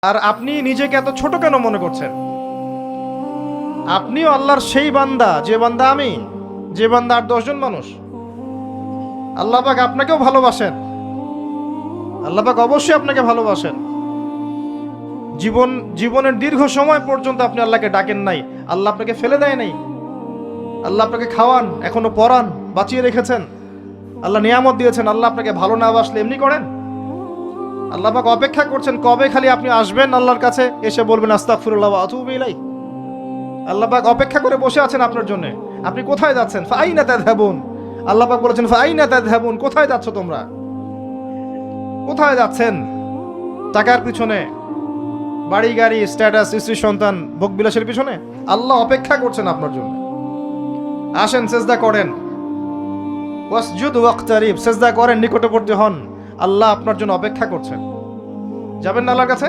আর আপনি নিজেকে এত ছোট কেন মনে করছেন? আপনিও আল্লাহর সেই বান্দা, যে বান্দা আমি, যে বান্দা আর 10 জন মানুষ। আল্লাহ পাক আপনাকেও ভালোবাসেন। আল্লাহ পাক অবশ্যই আপনাকে ভালোবাসেন। জীবনের দীর্ঘ সময় পর্যন্ত আপনি আল্লাহকে ডাকেন নাই, আল্লাহ আপনাকে ফেলে দেয় নাই। আল্লাহ আপনাকে খাওয়ান, এখনো পরান, বাঁচিয়ে রেখেছেন। আল্লাহ নিয়ামত দিয়েছেন। আল্লাহ আপনাকে ভালো না বাসলে এমনি করেন? আল্লাহ পাক অপেক্ষা করছেন কবে খালি আপনি আসবেন আল্লাহর কাছে, এসে বলবেন আস্তাগফিরুল্লাহ ওয়া আতুবু ইলাইহি। আল্লাহ পাক অপেক্ষা করে বসে আছেন আপনার জন্য। আপনি কোথায় যাচ্ছেন? ফাআইনা তাযহাবুন। আল্লাহ পাক বলেছেন ফাআইনা তাযহাবুন, কোথায় যাচ্ছ তোমরা? কোথায় যাচ্ছেন? টাকার পিছনে, বাড়ি গাড়ি, স্ট্যাটাস, স্ত্রী সন্তান, ভোগবিলাসের পিছনে? আল্লাহ অপেক্ষা করছেন আপনার জন্য। আসেন, সেজদা করেন। ওয়াসজুদ ওয়াকতারিব, সেজদা করেন, নিকটবর্তী হন। আল্লাহ আপনার জন্য অপেক্ষা করছেন। যাবেন না আল্লাহর কাছে?